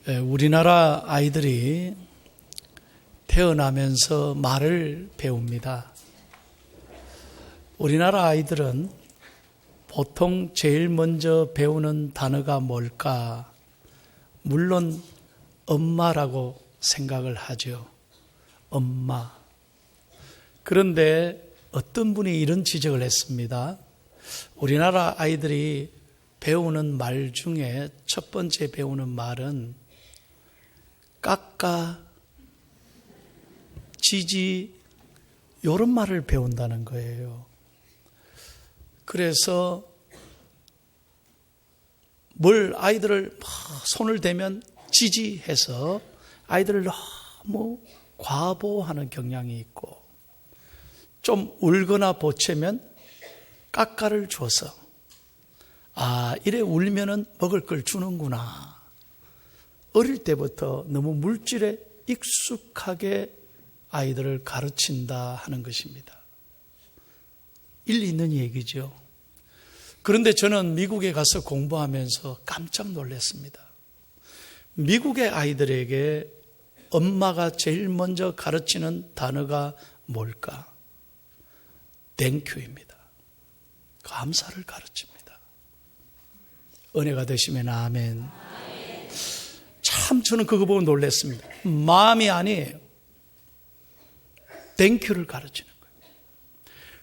우리나라 아이들이 태어나면서 말을 배웁니다. 우리나라 아이들은 보통 제일 먼저 배우는 단어가 뭘까? 물론 엄마라고 생각을 하죠. 엄마. 그런데 어떤 분이 이런 지적을 했습니다. 우리나라 아이들이 배우는 말 중에 첫 번째 배우는 말은 까까, 지지 이런 말을 배운다는 거예요. 그래서 뭘 아이들을 손을 대면 지지해서 아이들을 너무 과보하는 경향이 있고, 좀 울거나 보채면 까까를 줘서 이래 울면은 먹을 걸 주는구나. 어릴 때부터 너무 물질에 익숙하게 아이들을 가르친다 하는 것입니다. 일리 있는 얘기죠. 그런데 저는 미국에 가서 공부하면서 깜짝 놀랐습니다. 미국의 아이들에게 엄마가 제일 먼저 가르치는 단어가 뭘까? 땡큐입니다. 감사를 가르칩니다. 은혜가 되시면 아멘. 참 저는 그거 보고 놀랐습니다. 마음이 아니에요. 땡큐를 가르치는 거예요.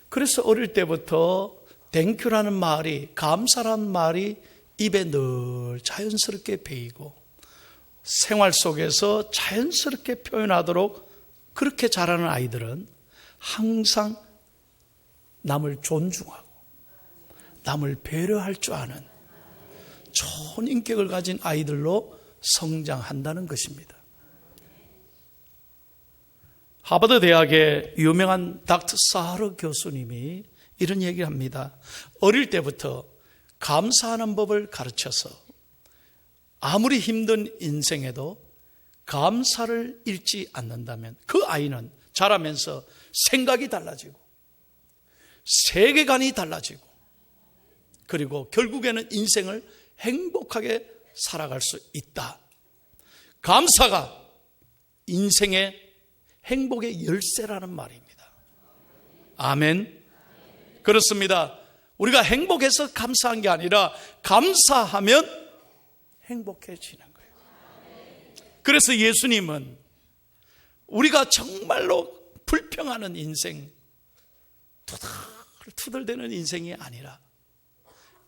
그래서 어릴 때부터 땡큐라는 말이, 감사라는 말이 입에 늘 자연스럽게 배이고 생활 속에서 자연스럽게 표현하도록 그렇게 자라는 아이들은 항상 남을 존중하고 남을 배려할 줄 아는 좋은 인격을 가진 아이들로 성장한다는 것입니다. 하버드 대학의 유명한 닥터 사하르 교수님이 이런 얘기를 합니다. 어릴 때부터 감사하는 법을 가르쳐서 아무리 힘든 인생에도 감사를 잃지 않는다면 그 아이는 자라면서 생각이 달라지고 세계관이 달라지고 그리고 결국에는 인생을 행복하게 살아갈 수 있다. 감사가 인생의 행복의 열쇠라는 말입니다. 아멘. 그렇습니다. 우리가 행복해서 감사한 게 아니라 감사하면 행복해지는 거예요. 그래서 예수님은 우리가 정말로 불평하는 인생, 투덜대는 인생이 아니라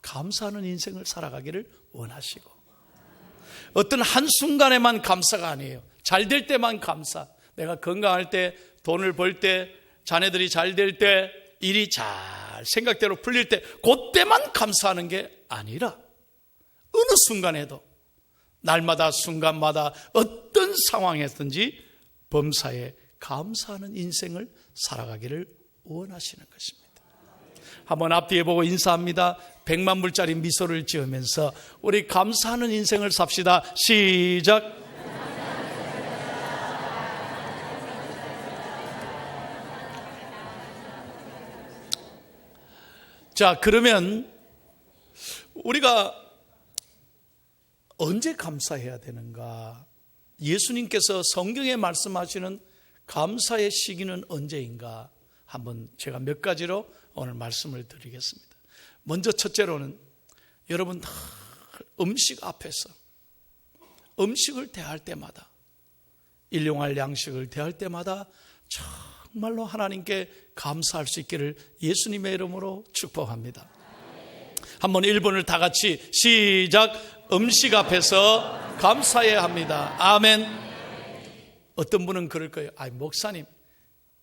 감사하는 인생을 살아가기를 원하시고, 어떤 한순간에만 감사가 아니에요. 잘 될 때만 감사. 내가 건강할 때, 돈을 벌 때, 자녀들이 잘 될 때, 일이 잘 생각대로 풀릴 때, 그때만 감사하는 게 아니라 어느 순간에도 날마다 순간마다 어떤 상황에든지 범사에 감사하는 인생을 살아가기를 원하시는 것입니다. 한번 앞뒤에 보고 인사합니다. 100만 불짜리 미소를 지으면서 우리 감사하는 인생을 삽시다. 시작. 자, 그러면 우리가 언제 감사해야 되는가? 예수님께서 성경에 말씀하시는 감사의 시기는 언제인가? 한번 제가 몇 가지로 오늘 말씀을 드리겠습니다. 먼저 첫째로는 여러분 다 음식 앞에서 음식을 대할 때마다, 일용할 양식을 대할 때마다 정말로 하나님께 감사할 수 있기를 예수님의 이름으로 축복합니다. 한번 1번을 다 같이 시작. 음식 앞에서 감사해야 합니다. 아멘. 어떤 분은 그럴 거예요. 목사님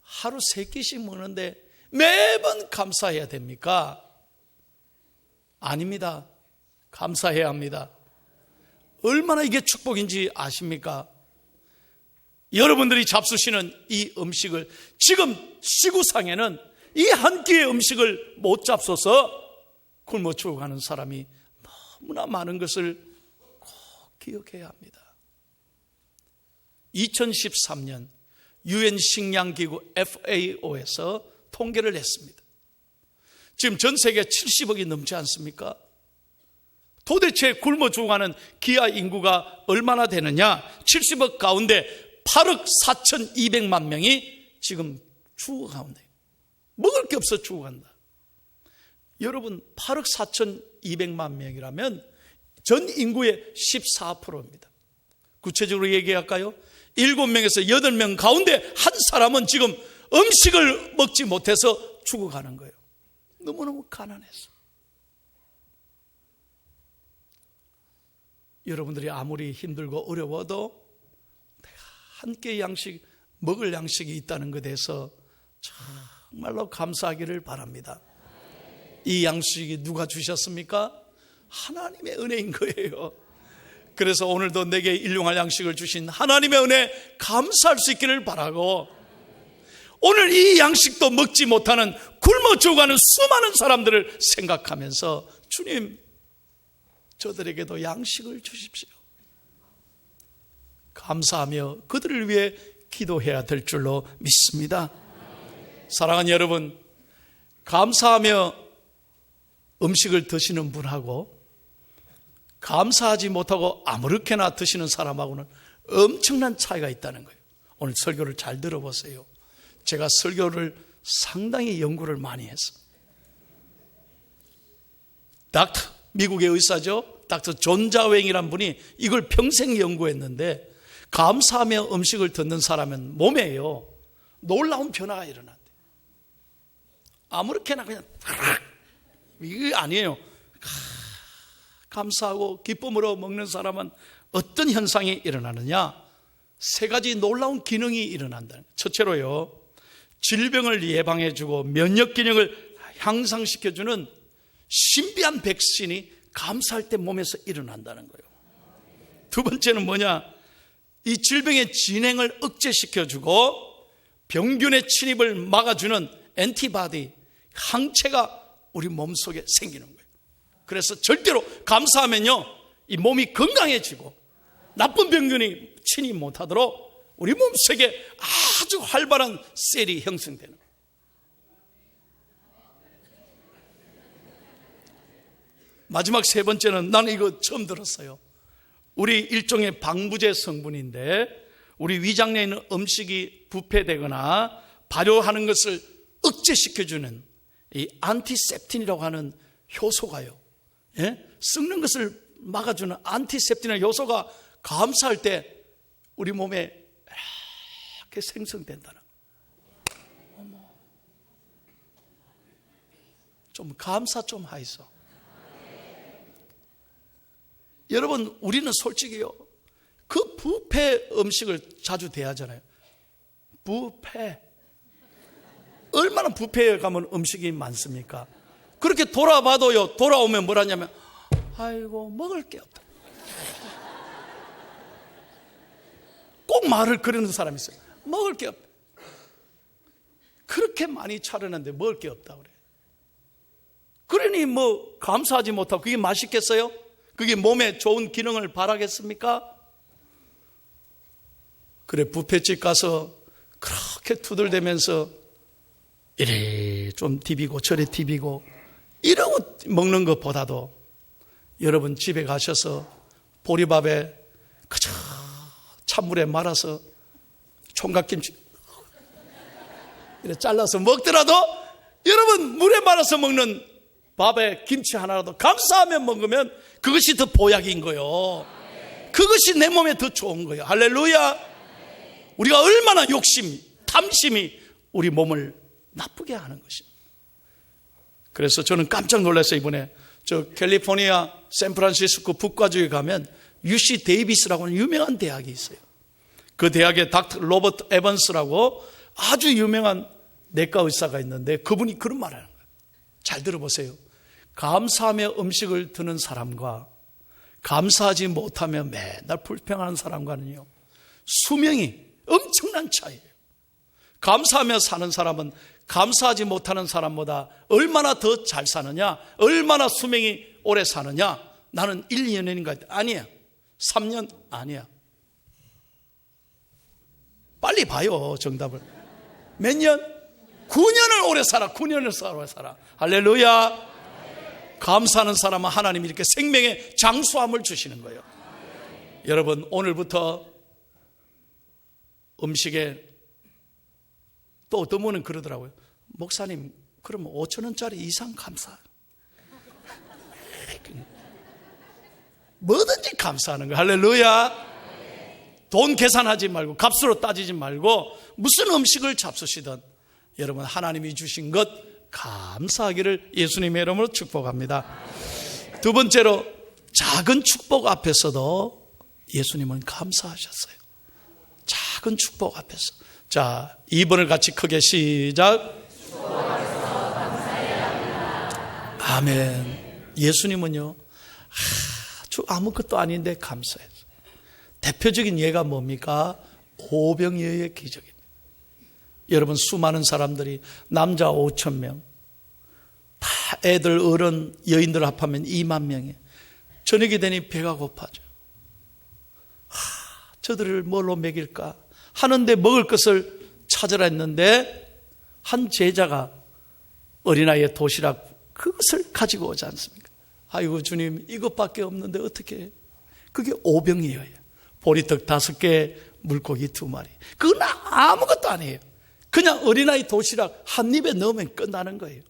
하루 3끼씩 먹는데 매번 감사해야 됩니까? 아닙니다. 감사해야 합니다. 얼마나 이게 축복인지 아십니까? 여러분들이 잡수시는 이 음식을, 지금 지구상에는 이 한 끼의 음식을 못 잡숴서 굶어 죽어가는 사람이 너무나 많은 것을 꼭 기억해야 합니다. 2013년 UN 식량기구 FAO에서 통계를 했습니다. 지금 전 세계 70억이 넘지 않습니까? 도대체 굶어 죽어가는 기아 인구가 얼마나 되느냐? 70억 가운데 8억 4,200만 명이 지금 죽어가는데 먹을 게 없어 죽어간다. 여러분 8억 4,200만 명이라면 전 인구의 14%입니다. 구체적으로 얘기할까요? 7명에서 8명 가운데 한 사람은 지금 음식을 먹지 못해서 죽어가는 거예요. 너무너무 가난해서. 여러분들이 아무리 힘들고 어려워도 내가 한 끼 양식, 먹을 양식이 있다는 것에 대해서 정말로 감사하기를 바랍니다. 이 양식이 누가 주셨습니까? 하나님의 은혜인 거예요. 그래서 오늘도 내게 일용할 양식을 주신 하나님의 은혜 감사할 수 있기를 바라고, 오늘 이 양식도 먹지 못하는 굶어 죽어가는 수많은 사람들을 생각하면서 주님, 저들에게도 양식을 주십시오. 감사하며 그들을 위해 기도해야 될 줄로 믿습니다. 사랑하는 여러분, 감사하며 음식을 드시는 분하고 감사하지 못하고 아무렇게나 드시는 사람하고는 엄청난 차이가 있다는 거예요. 오늘 설교를 잘 들어보세요. 제가 설교를 상당히 연구를 많이 했어요. 미국의 의사죠. 닥터 존 자웽이라는 분이 이걸 평생 연구했는데, 감사하며 음식을 듣는 사람은 몸에요 놀라운 변화가 일어난대요. 아무렇게나 그냥 이게 아니에요. 감사하고 기쁨으로 먹는 사람은 어떤 현상이 일어나느냐? 3가지 놀라운 기능이 일어난다는 거예요. 첫째로요, 질병을 예방해주고 면역 기능을 향상시켜주는 신비한 백신이 감사할 때 몸에서 일어난다는 거예요. 두 번째는 뭐냐? 이 질병의 진행을 억제시켜주고 병균의 침입을 막아주는 엔티바디, 항체가 우리 몸속에 생기는 거예요. 그래서 절대로 감사하면요, 이 몸이 건강해지고 나쁜 병균이 침입 못하도록 우리 몸속에 아주 활발한 셀이 형성되는 거예요. 마지막 3번째는, 나는 이거 처음 들었어요. 우리 일종의 방부제 성분인데, 우리 위장 내에 있는 음식이 부패되거나 발효하는 것을 억제시켜주는 이 안티셉틴이라고 하는 효소가요, 썩는 것을 막아주는 안티셉틴의 효소가 감사할 때 우리 몸에 이렇게 생성된다는 거예요. 좀 감사 좀 하이소. 여러분, 우리는 솔직히요, 그 부패 음식을 자주 대하잖아요. 부패. 얼마나 부패에 가면 음식이 많습니까? 그렇게 돌아봐도요, 돌아오면 뭐라냐면, 아이고, 먹을 게 없다. 꼭 말을 그러는 사람이 있어요. 먹을 게 없다. 그렇게 많이 차렸는데 먹을 게 없다 그래. 그러니 뭐 감사하지 못하고 그게 맛있겠어요? 그게 몸에 좋은 기능을 바라겠습니까? 그래, 뷔페집 가서 그렇게 투덜대면서 이래 좀 디비고 저래 디비고 이러고 먹는 것보다도 여러분 집에 가셔서 보리밥에 그저 찬물에 말아서 총각김치 이렇게 잘라서 먹더라도, 여러분 물에 말아서 먹는 밥에 김치 하나라도 감사하며 먹으면 그것이 더 보약인 거예요. 그것이 내 몸에 더 좋은 거예요. 할렐루야. 우리가 얼마나 욕심, 탐심이 우리 몸을 나쁘게 하는 것입니다. 그래서 저는 깜짝 놀랐어요. 이번에 저 캘리포니아 샌프란시스코 북가주에 가면 UC 데이비스라고 하는 유명한 대학이 있어요. 그 대학에 닥터 로버트 에번스라고 아주 유명한 내과 의사가 있는데, 그분이 그런 말을 하는 거예요. 잘 들어보세요. 감사하며 음식을 드는 사람과 감사하지 못하며 맨날 불평하는 사람과는요, 수명이 엄청난 차이예요. 감사하며 사는 사람은 감사하지 못하는 사람보다 얼마나 더 잘 사느냐, 얼마나 수명이 오래 사느냐. 나는 1, 2년인가? 아니야. 3년? 아니야. 빨리 봐요, 정답을. 몇 년? 9년을 오래 살아. 9년을 오래 살아. 할렐루야. 감사하는 사람은 하나님이 이렇게 생명의 장수함을 주시는 거예요. 여러분, 오늘부터 음식에 또 어떤 분은 그러더라고요. 목사님, 그러면 5,000원짜리 이상 감사. 뭐든지 감사하는 거예요. 할렐루야. 돈 계산하지 말고, 값으로 따지지 말고, 무슨 음식을 잡수시든 여러분, 하나님이 주신 것 감사하기를 예수님의 이름으로 축복합니다. 두 번째로, 작은 축복 앞에서도 예수님은 감사하셨어요. 작은 축복 앞에서. 자, 2번을 같이 크게 시작. 아멘. 예수님은요, 아무것도 아닌데 감사해요. 대표적인 예가 뭡니까? 오병이어의 기적입니다. 여러분, 수많은 사람들이, 남자 5,000명, 다 애들, 어른, 여인들 합하면 2만 명에 저녁이 되니 배가 고파져. 저들을 뭘로 먹일까 하는데 먹을 것을 찾으라 했는데 한 제자가 어린아이의 도시락 그것을 가지고 오지 않습니까? 아이고 주님, 이것밖에 없는데 어떻게 해요? 그게 오병이어예요. 보리떡 5개, 물고기 2마리. 그건 아무것도 아니에요. 그냥 어린아이 도시락 한 입에 넣으면 끝나는 거예요.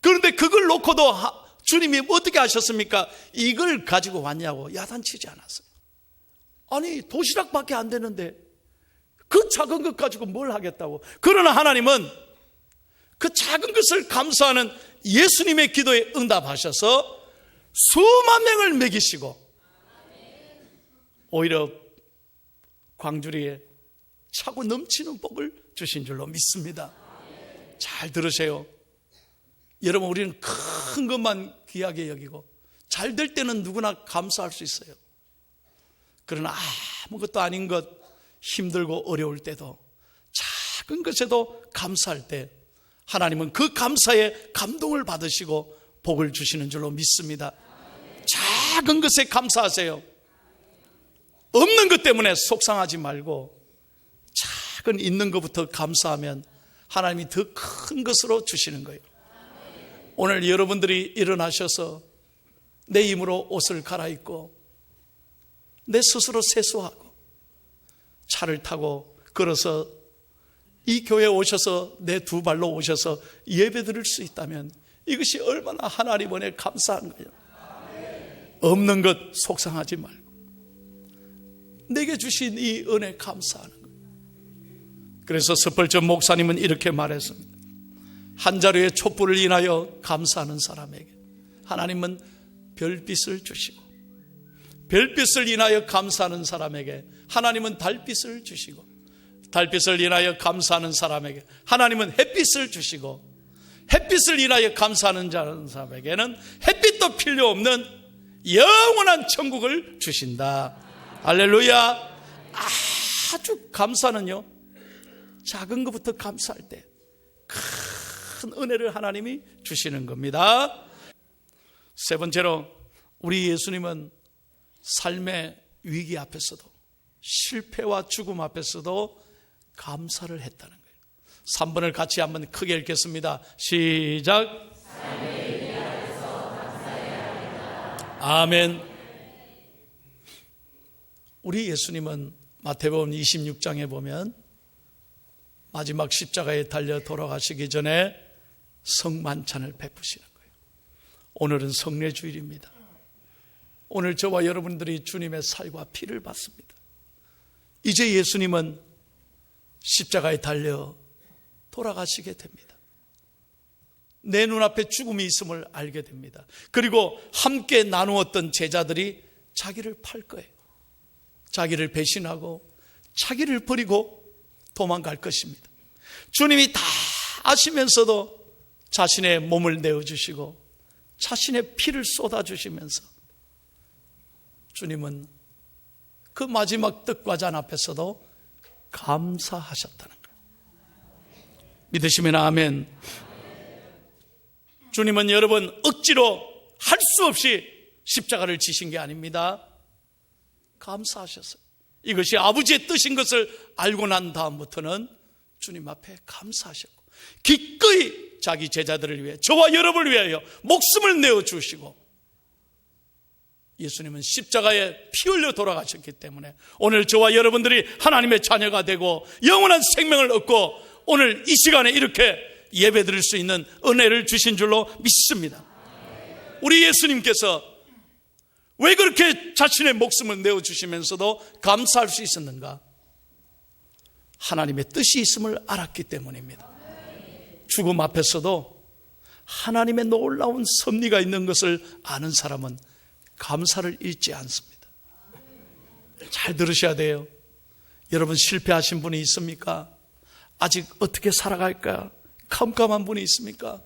그런데 그걸 놓고도 주님이 어떻게 하셨습니까? 이걸 가지고 왔냐고 야단치지 않았어요. 아니, 도시락밖에 안 되는데 그 작은 것 가지고 뭘 하겠다고. 그러나 하나님은 그 작은 것을 감사하는 예수님의 기도에 응답하셔서 수만 명을 먹이시고 오히려 광주리에 차고 넘치는 복을 주신 줄로 믿습니다. 잘 들으세요. 여러분, 우리는 큰 것만 귀하게 여기고 잘 될 때는 누구나 감사할 수 있어요. 그러나 아무것도 아닌 것, 힘들고 어려울 때도, 작은 것에도 감사할 때 하나님은 그 감사에 감동을 받으시고 복을 주시는 줄로 믿습니다. 작은 것에 감사하세요. 없는 것 때문에 속상하지 말고 작은 있는 것부터 감사하면 하나님이 더 큰 것으로 주시는 거예요. 오늘 여러분들이 일어나셔서 내 힘으로 옷을 갈아입고 내 스스로 세수하고 차를 타고 걸어서 이 교회에 오셔서 내 2발로 오셔서 예배 드릴 수 있다면 이것이 얼마나 하나님 은혜에 감사한 거예요. 없는 것 속상하지 말고 내게 주신 이 은혜 감사하는 거예요. 그래서 스펄전 목사님은 이렇게 말했습니다. 한 자루의 촛불을 인하여 감사하는 사람에게 하나님은 별빛을 주시고, 별빛을 인하여 감사하는 사람에게 하나님은 달빛을 주시고, 달빛을 인하여 감사하는 사람에게 하나님은 햇빛을 주시고, 햇빛을 인하여 감사하는 사람에게는 햇빛도 필요 없는 영원한 천국을 주신다. 할렐루야. 아주 감사는요, 작은 것부터 감사할 때 큰 은혜를 하나님이 주시는 겁니다. 세 번째로, 우리 예수님은 삶의 위기 앞에서도, 실패와 죽음 앞에서도 감사를 했다는 거예요. 3번을 같이 한번 크게 읽겠습니다. 시작. 아멘. 우리 예수님은 마태복음 26장에 보면 마지막 십자가에 달려 돌아가시기 전에 성만찬을 베푸시는 거예요. 오늘은 성례주일입니다. 오늘 저와 여러분들이 주님의 살과 피를 받습니다. 이제 예수님은 십자가에 달려 돌아가시게 됩니다. 내 눈앞에 죽음이 있음을 알게 됩니다. 그리고 함께 나누었던 제자들이 자기를 팔 거예요. 자기를 배신하고 자기를 버리고 도망갈 것입니다. 주님이 다 아시면서도 자신의 몸을 내어주시고 자신의 피를 쏟아주시면서 주님은 그 마지막 떡과 잔 앞에서도 감사하셨다는 거예요. 믿으시면 아멘. 주님은 여러분 억지로 할 수 없이 십자가를 지신 게 아닙니다. 감사하셨어요. 이것이 아버지의 뜻인 것을 알고 난 다음부터는 주님 앞에 감사하셨고, 기꺼이 자기 제자들을 위해, 저와 여러분을 위하여 목숨을 내어주시고 예수님은 십자가에 피 흘려 돌아가셨기 때문에 오늘 저와 여러분들이 하나님의 자녀가 되고 영원한 생명을 얻고 오늘 이 시간에 이렇게 예배 드릴 수 있는 은혜를 주신 줄로 믿습니다. 우리 예수님께서 왜 그렇게 자신의 목숨을 내어주시면서도 감사할 수 있었는가? 하나님의 뜻이 있음을 알았기 때문입니다. 죽음 앞에서도 하나님의 놀라운 섭리가 있는 것을 아는 사람은 감사를 잊지 않습니다. 잘 들으셔야 돼요. 여러분, 실패하신 분이 있습니까? 아직 어떻게 살아갈까 캄캄한 분이 있습니까?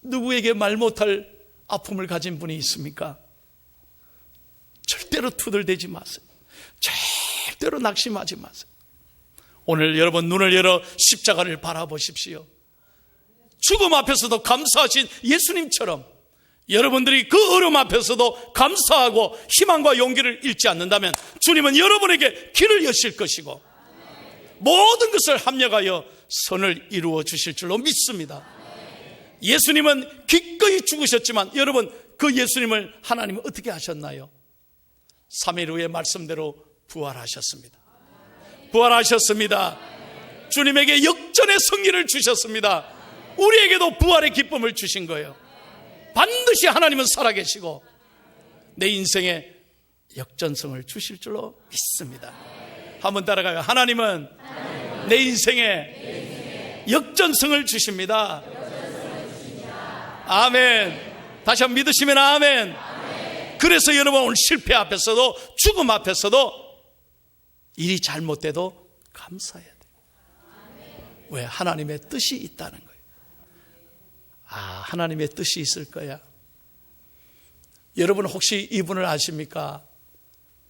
누구에게 말 못할 아픔을 가진 분이 있습니까? 절대로 투덜대지 마세요. 절대로 낙심하지 마세요. 오늘 여러분 눈을 열어 십자가를 바라보십시오. 죽음 앞에서도 감사하신 예수님처럼 여러분들이 그 어려움 앞에서도 감사하고 희망과 용기를 잃지 않는다면 주님은 여러분에게 길을 여실 것이고 모든 것을 합력하여 선을 이루어 주실 줄로 믿습니다. 예수님은 기꺼이 죽으셨지만 여러분, 그 예수님을 하나님은 어떻게 하셨나요? 3일 후의 말씀대로 부활하셨습니다. 부활하셨습니다. 주님에게 역전의 승리를 주셨습니다. 우리에게도 부활의 기쁨을 주신 거예요. 반드시 하나님은 살아계시고 내 인생에 역전성을 주실 줄로 믿습니다. 한번 따라가요. 하나님은 내 인생에 역전성을 주십니다. 아멘. 다시 한번 믿으시면 아멘. 그래서 여러분, 오늘 실패 앞에서도 죽음 앞에서도 일이 잘못돼도 감사해야 돼요. 왜? 하나님의 뜻이 있다는 거예요. 하나님의 뜻이 있을 거야. 여러분 혹시 이분을 아십니까?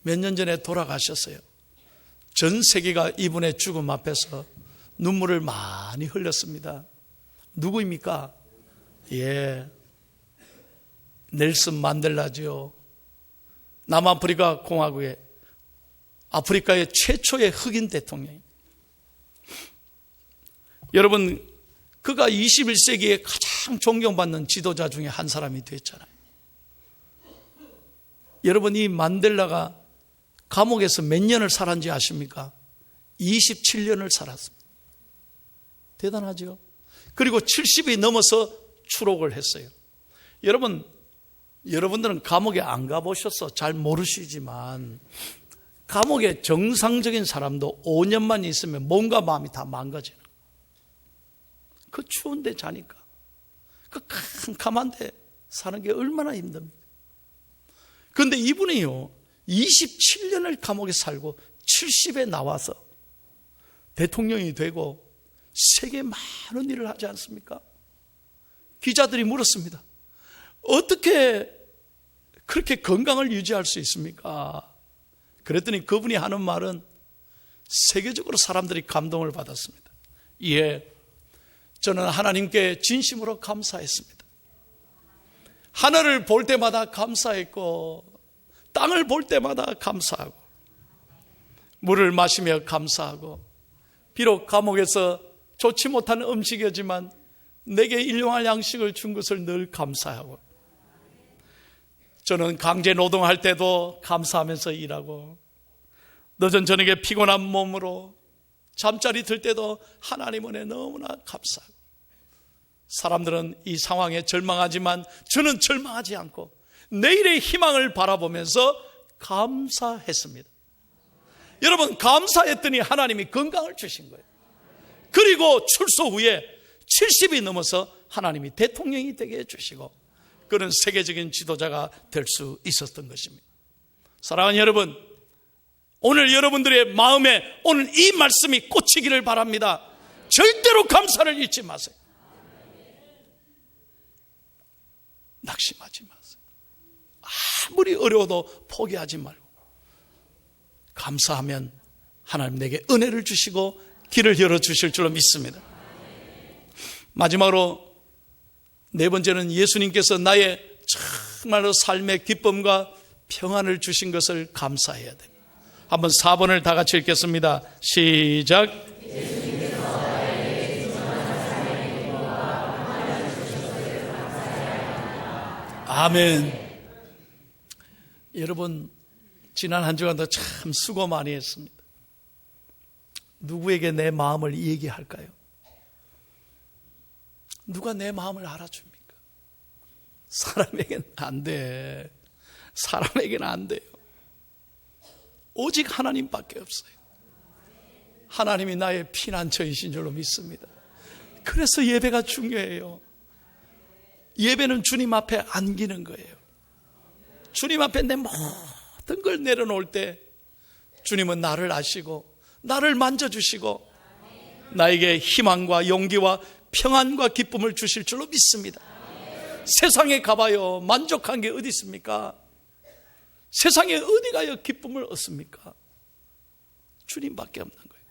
몇 년 전에 돌아가셨어요. 전 세계가 이분의 죽음 앞에서 눈물을 많이 흘렸습니다. 누구입니까? 넬슨 만델라죠. 남아프리카 공화국의 아프리카의 최초의 흑인 대통령. 여러분, 그가 21세기에 가장 존경받는 지도자 중에 한 사람이 됐잖아요. 여러분, 이 만델라가 감옥에서 몇 년을 살았는지 아십니까? 27년을 살았습니다. 대단하죠? 그리고 70이 넘어서 추록을 했어요. 여러분들은 감옥에 안 가보셔서 잘 모르시지만 감옥에 정상적인 사람도 5년만 있으면 몸과 마음이 다 망가지는, 그 추운 데 자니까, 그 캄캄한 데 사는 게 얼마나 힘듭니까? 그런데 이분이요, 27년을 감옥에 살고 70에 나와서 대통령이 되고 세계에 많은 일을 하지 않습니까? 기자들이 물었습니다. 어떻게 그렇게 건강을 유지할 수 있습니까? 그랬더니 그분이 하는 말은 세계적으로 사람들이 감동을 받았습니다. 저는 하나님께 진심으로 감사했습니다. 하늘을 볼 때마다 감사했고 땅을 볼 때마다 감사하고 물을 마시며 감사하고, 비록 감옥에서 좋지 못한 음식이었지만 내게 일용할 양식을 준 것을 늘 감사하고, 저는 강제 노동할 때도 감사하면서 일하고, 늦은 저녁에 피곤한 몸으로 잠자리 들 때도 하나님 은혜 너무나 감사하고, 사람들은 이 상황에 절망하지만 저는 절망하지 않고 내일의 희망을 바라보면서 감사했습니다. 여러분, 감사했더니 하나님이 건강을 주신 거예요. 그리고 출소 후에 70이 넘어서 하나님이 대통령이 되게 해주시고 그는 세계적인 지도자가 될 수 있었던 것입니다. 사랑하는 여러분, 오늘 여러분들의 마음에 오늘 이 말씀이 꽂히기를 바랍니다. 절대로 감사를 잊지 마세요. 낙심하지 마세요. 아무리 어려워도 포기하지 말고 감사하면 하나님 내게 은혜를 주시고 길을 열어주실 줄로 믿습니다. 마지막으로 네 번째는 예수님께서 나의 정말로 삶의 기쁨과 평안을 주신 것을 감사해야 됩니다. 한번 4번을 다 같이 읽겠습니다. 시작. 예수님께서 나에게 주신 아멘. 여러분, 지난 한 주간도 참 수고 많이 했습니다. 누구에게 내 마음을 얘기할까요? 누가 내 마음을 알아줍니까? 사람에게는 안 돼. 사람에게는 안 돼요. 오직 하나님밖에 없어요. 하나님이 나의 피난처이신 줄로 믿습니다. 그래서 예배가 중요해요. 예배는 주님 앞에 안기는 거예요. 주님 앞에 내 모든 걸 내려놓을 때 주님은 나를 아시고 나를 만져주시고 나에게 희망과 용기와 평안과 기쁨을 주실 줄로 믿습니다. 세상에 가봐요. 만족한 게 어디 있습니까? 세상에 어디 가요 기쁨을 얻습니까? 주님밖에 없는 거예요.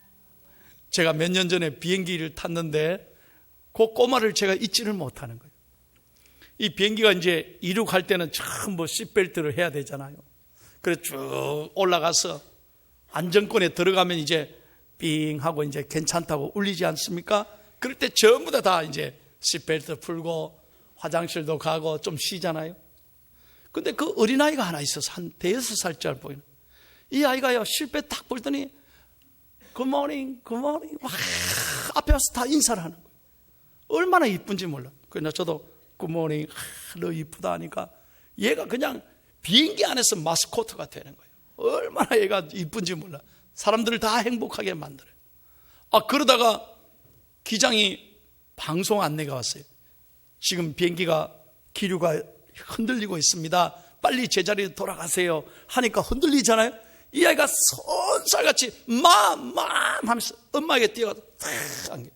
제가 몇 년 전에 비행기를 탔는데 그 꼬마를 제가 잊지를 못하는 거예요. 이 비행기가 이제 이륙할 때는 처음 시트벨트를 해야 되잖아요. 그래서 쭉 올라가서 안정권에 들어가면 이제 삥 하고 이제 괜찮다고 울리지 않습니까? 그럴 때 전부 다 이제 시트벨트 풀고 화장실도 가고 좀 쉬잖아요. 근데 그 어린아이가 하나 있어서 한 5살짜리 보이는 이 아이가요 실배 딱 보더니 굿모닝 굿모닝 와 앞에 와서 다 인사를 하는 거예요. 얼마나 이쁜지 몰라. 그래서 저도 굿모닝 너 이쁘다 하니까 얘가 그냥 비행기 안에서 마스코트가 되는 거예요. 얼마나 얘가 이쁜지 몰라. 사람들을 다 행복하게 만들어요. 그러다가 기장이 방송 안내가 왔어요. 지금 비행기가 기류가 흔들리고 있습니다. 빨리 제자리에 돌아가세요 하니까 흔들리잖아요. 이 아이가 손살같이 맘 하면서 엄마에게 뛰어가서 탁 안겨.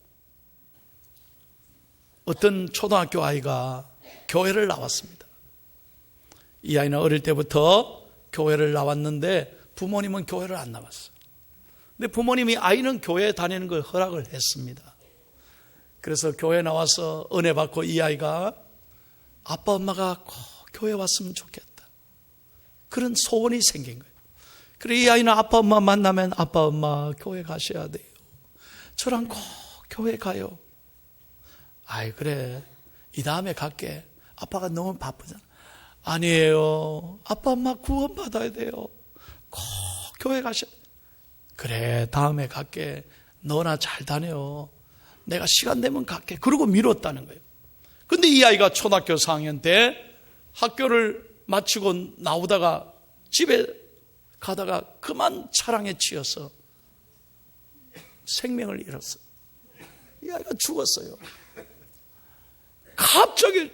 어떤 초등학교 아이가 교회를 나왔습니다. 이 아이는 어릴 때부터 교회를 나왔는데 부모님은 교회를 안 나갔어요. 근데 부모님이 아이는 교회에 다니는 걸 허락을 했습니다. 그래서 교회에 나와서 은혜 받고 이 아이가 아빠 엄마가 꼭 교회 왔으면 좋겠다. 그런 소원이 생긴 거예요. 그래 이 아이는 아빠 엄마 만나면 아빠 엄마 교회 가셔야 돼요. 저랑 꼭 교회 가요. 아이 그래 이 다음에 갈게. 아빠가 너무 바쁘잖아. 아니에요. 아빠 엄마 구원 받아야 돼요. 꼭 교회 가셔. 그래 다음에 갈게. 너나 잘 다녀. 내가 시간 되면 갈게. 그러고 미뤘다는 거예요. 근데 이 아이가 초등학교 4학년 때 학교를 마치고 나오다가 집에 가다가 그만 차량에 치여서 생명을 잃었어요. 이 아이가 죽었어요. 갑자기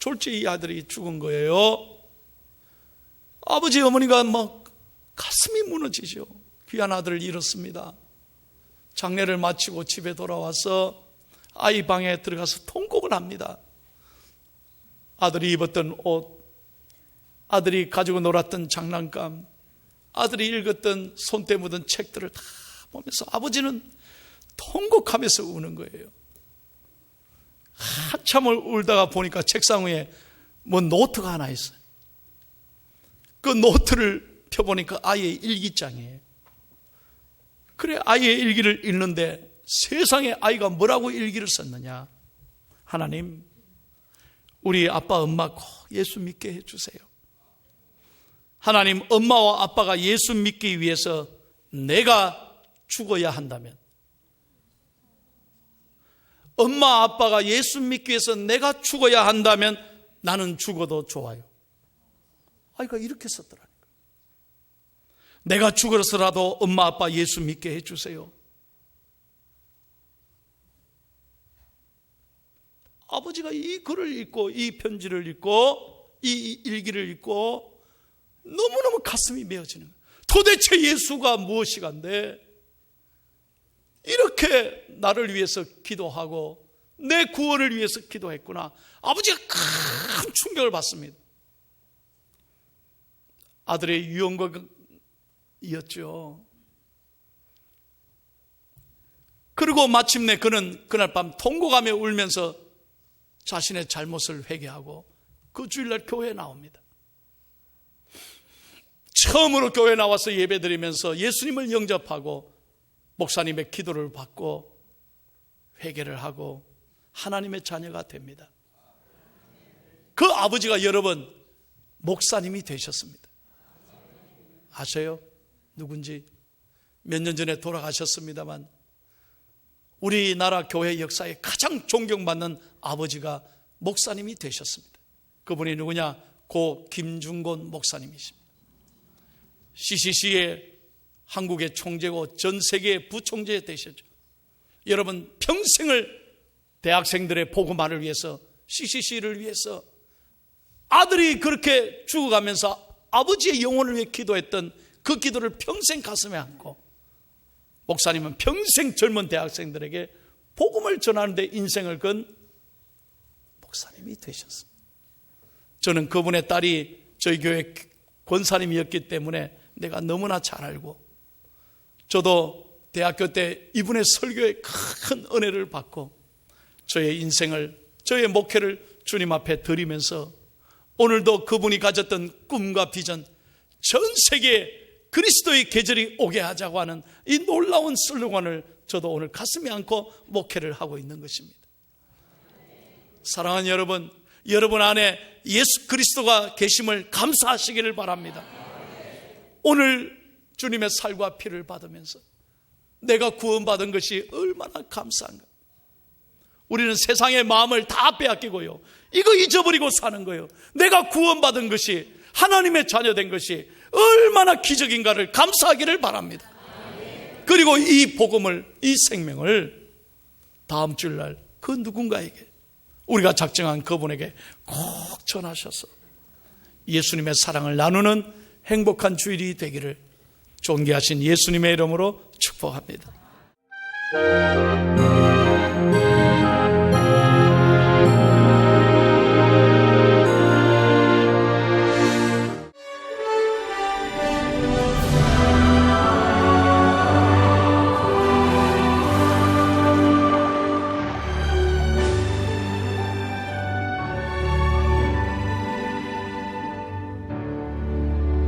졸지 이 아들이 죽은 거예요. 아버지 어머니가 막 가슴이 무너지죠. 귀한 아들을 잃었습니다. 장례를 마치고 집에 돌아와서 아이 방에 들어가서 통곡을 합니다. 아들이 입었던 옷, 아들이 가지고 놀았던 장난감, 아들이 읽었던 손때 묻은 책들을 다 보면서 아버지는 통곡하면서 우는 거예요. 한참을 울다가 보니까 책상 위에 뭐 노트가 하나 있어요. 그 노트를 펴보니까 아이의 일기장이에요. 그래 아이의 일기를 읽는데 세상에 아이가 뭐라고 일기를 썼느냐. 하나님 우리 아빠 엄마 꼭 예수 믿게 해주세요. 하나님 엄마와 아빠가 예수 믿기 위해서 내가 죽어야 한다면, 엄마 아빠가 예수 믿기 위해서 내가 죽어야 한다면 나는 죽어도 좋아요. 아이가 이렇게 썼더라니까. 내가 죽어서라도 엄마 아빠 예수 믿게 해주세요. 아버지가 이 글을 읽고 이 편지를 읽고 이 일기를 읽고 너무너무 가슴이 메어지는 거예요. 도대체 예수가 무엇이간데 이렇게 나를 위해서 기도하고 내 구원을 위해서 기도했구나. 아버지가 큰 충격을 받습니다. 아들의 유언과이었죠. 그리고 마침내 그는 그날 밤 통곡하며 울면서 자신의 잘못을 회개하고 그 주일날 교회에 나옵니다. 처음으로 교회에 나와서 예배드리면서 예수님을 영접하고 목사님의 기도를 받고 회개를 하고 하나님의 자녀가 됩니다. 그 아버지가 여러분 목사님이 되셨습니다. 아셔요? 누군지? 몇 년 전에 돌아가셨습니다만 우리나라 교회 역사에 가장 존경받는 아버지가 목사님이 되셨습니다. 그분이 누구냐? 고 김중곤 목사님이십니다. CCC의 한국의 총재고 전 세계의 부총재 되셨죠. 여러분 평생을 대학생들의 복음화를 위해서, CCC를 위해서, 아들이 그렇게 죽어가면서 아버지의 영혼을 위해 기도했던 그 기도를 평생 가슴에 안고, 목사님은 평생 젊은 대학생들에게 복음을 전하는 데 인생을 건 목사님이 되셨습니다. 저는 그분의 딸이 저희 교회 권사님이었기 때문에 내가 너무나 잘 알고, 저도 대학교 때 이분의 설교에 큰 은혜를 받고 저의 인생을, 저의 목회를 주님 앞에 드리면서 오늘도 그분이 가졌던 꿈과 비전, 전 세계에 그리스도의 계절이 오게 하자고 하는 이 놀라운 슬로건을 저도 오늘 가슴에 안고 목회를 하고 있는 것입니다. 사랑하는 여러분, 여러분 안에 예수 그리스도가 계심을 감사하시기를 바랍니다. 오늘 주님의 살과 피를 받으면서 내가 구원받은 것이 얼마나 감사한가. 우리는 세상의 마음을 다 빼앗기고요, 이거 잊어버리고 사는 거예요. 내가 구원받은 것이, 하나님의 자녀된 것이 얼마나 기적인가를 감사하기를 바랍니다. 그리고 이 복음을, 이 생명을 다음 주일날 그 누군가에게, 우리가 작정한 그분에게 꼭 전하셔서 예수님의 사랑을 나누는 행복한 주일이 되기를 존귀하신 예수님의 이름으로 축복합니다.